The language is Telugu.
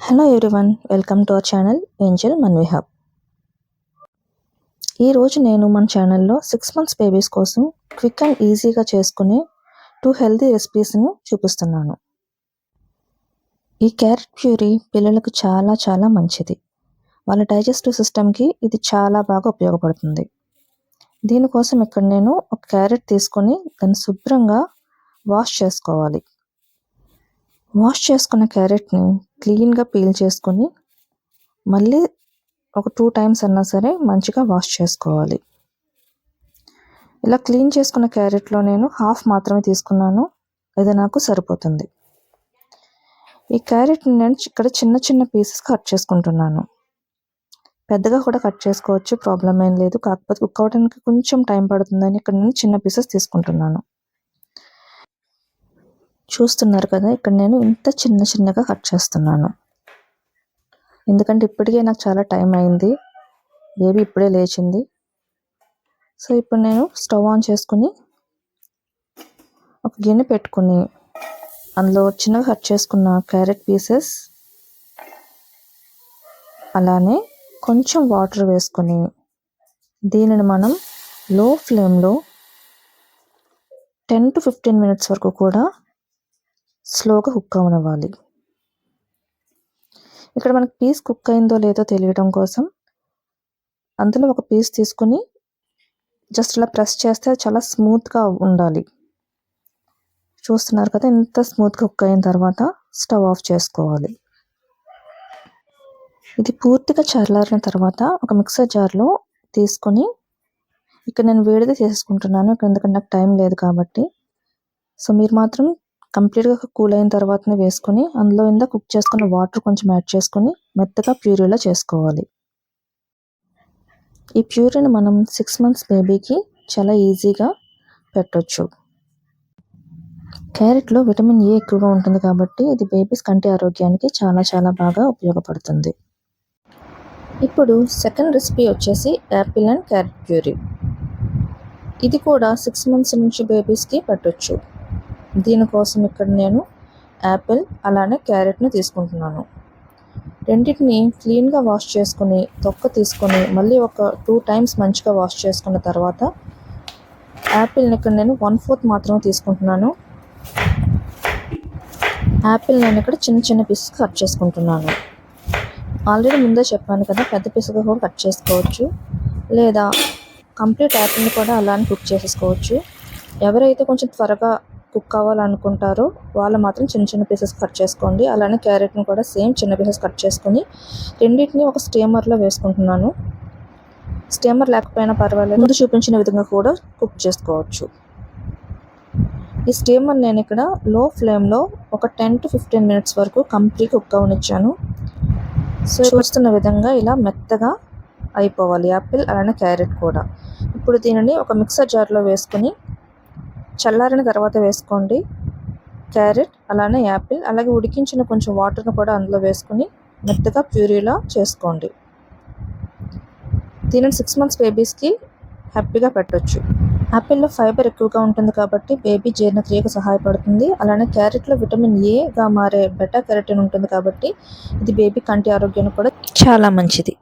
Hello everyone, welcome to our channel Angel Manvi hub. ఈరోజు నేను మన ఛానల్లో 6 months బేబీస్ కోసం క్విక్ అండ్ ఈజీగా చేసుకునే 2 హెల్తీ రెసిపీస్ను చూపిస్తున్నాను. ఈ క్యారెట్ ప్యూరీ పిల్లలకు చాలా చాలా మంచిది. వాళ్ళ డైజెస్టివ్ సిస్టమ్కి ఇది చాలా బాగా ఉపయోగపడుతుంది. దీనికోసం ఇక్కడ నేను ఒక క్యారెట్ తీసుకొని దాన్ని శుభ్రంగా వాష్ చేసుకోవాలి. వాష్ చేసుకున్న క్యారెట్ని క్లీన్గా పీల్ చేసుకొని మళ్ళీ ఒక 2 times అన్నా సరే మంచిగా వాష్ చేసుకోవాలి. ఇలా క్లీన్ చేసుకున్న క్యారెట్లో నేను హాఫ్ మాత్రమే తీసుకున్నాను. ఇది నాకు సరిపోతుంది. ఈ క్యారెట్ని నేను ఇక్కడ చిన్న చిన్న పీసెస్ కట్ చేసుకుంటున్నాను. పెద్దగా కూడా కట్ చేసుకోవచ్చు, ప్రాబ్లం ఏం లేదు. కాకపోతే కుక్ అవడానికి కొంచెం టైం పడుతుందని ఇక్కడ నేను చిన్న పీసెస్ తీసుకుంటున్నాను. చూస్తున్నారు కదా, ఇక్కడ నేను ఇంత చిన్నగా కట్ చేస్తున్నాను. ఎందుకంటే ఇప్పటికే నాకు చాలా టైం అయింది, బేబీ ఇప్పుడే లేచింది. సో ఇప్పుడు నేను స్టవ్ ఆన్ చేసుకుని ఒక గిన్నె పెట్టుకుని అందులో చిన్నగా కట్ చేసుకున్న క్యారెట్ పీసెస్, అలానే కొంచెం వాటర్ వేసుకొని దీనిని మనం లో ఫ్లేమ్లో 10 to 15 minutes వరకు కూడా స్లోగా కుక్ అవనివ్వాలి. ఇక్కడ మనకి పీస్ కుక్ అయిందో లేదో తెలియడం కోసం అందులో ఒక పీస్ తీసుకుని జస్ట్ ఇలా ప్రెస్ చేస్తే చాలా స్మూత్గా ఉండాలి. చూస్తున్నారు కదా, ఇంత స్మూత్గా కుక్ అయిన తర్వాత స్టవ్ ఆఫ్ చేసుకోవాలి. ఇది పూర్తిగా చల్లారిన తర్వాత ఒక మిక్సర్ జార్లో తీసుకొని ఇక్కడ నేను వేడిది చేసుకుంటున్నాను, ఎందుకంటే నాకు టైం లేదు కాబట్టి. సో మీరు మాత్రం కంప్లీట్గా కూల్ అయిన తర్వాతనే వేసుకొని అందులో ఇందా కుక్ చేసుకున్న వాటర్ కొంచెం యాడ్ చేసుకొని మెత్తగా ప్యూరీలా చేసుకోవాలి. ఈ ప్యూరీని మనం 6 months బేబీకి చాలా ఈజీగా పెట్టొచ్చు. క్యారెట్లో విటమిన్ ఏ ఎక్కువగా ఉంటుంది కాబట్టి ఇది బేబీస్ కంటి ఆరోగ్యానికి చాలా చాలా బాగా ఉపయోగపడుతుంది. ఇప్పుడు సెకండ్ రెసిపీ వచ్చేసి యాపిల్ అండ్ క్యారెట్ ప్యూరీ. ఇది కూడా 6 months నుంచి బేబీస్కి పెట్టొచ్చు. దీనికోసం ఇక్కడ నేను యాపిల్ అలానే క్యారెట్ని తీసుకుంటున్నాను. రెండింటిని క్లీన్గా వాష్ చేసుకుని తొక్క తీసుకొని మళ్ళీ ఒక 2 times మంచిగా వాష్ చేసుకున్న తర్వాత యాపిల్ని ఇక్కడ నేను 1/4 మాత్రమే తీసుకుంటున్నాను. యాపిల్ నేను ఇక్కడ చిన్న పీసెస్ కట్ చేసుకుంటున్నాను. ఆల్రెడీ ముందే చెప్పాను కదా, పెద్ద పీసుగా కూడా కట్ చేసుకోవచ్చు, లేదా కంప్లీట్ యాపిల్ని కూడా అలానే కుక్ చేసేసుకోవచ్చు. ఎవరైతే కొంచెం త్వరగా కుక్ అవ్వాలనుకుంటారో వాళ్ళు మాత్రం చిన్న పీసెస్ కట్ చేసుకోండి. అలానే క్యారెట్ని కూడా సేమ్ చిన్న పీసెస్ కట్ చేసుకొని రెండింటిని ఒక స్టీమర్లో వేసుకుంటున్నాను. స్టీమర్ లేకపోయినా పర్వాలేదు, ముందు చూపించిన విధంగా కూడా కుక్ చేసుకోవచ్చు. ఈ స్టీమర్ నేను ఇక్కడ లో ఫ్లేమ్లో ఒక 10 to 15 minutes వరకు కంప్లీట్ కుక్ అవనిచ్చాను. సో చూస్తున్న విధంగా ఇలా మెత్తగా అయిపోవాలి యాపిల్ అలానే క్యారెట్ కూడా. ఇప్పుడు దీనిని ఒక మిక్సర్ జార్లో వేసుకొని చల్లారిన తర్వాత వేసుకోండి. క్యారెట్ అలానే యాపిల్ అలాగే ఉడికించిన కొంచెం వాటర్ను కూడా అందులో వేసుకొని మెత్తగా ప్యూరీలా చేసుకోండి. దీనిని 6 months బేబీస్కి హ్యాపీగా పెట్టొచ్చు. యాపిల్లో ఫైబర్ ఎక్కువగా ఉంటుంది కాబట్టి బేబీ జీర్ణక్రియకు సహాయపడుతుంది. అలానే క్యారెట్లో విటమిన్ ఏగా మారే బెటా కెరటిన్ ఉంటుంది కాబట్టి ఇది బేబీ కంటి ఆరోగ్యానికి కూడా చాలా మంచిది.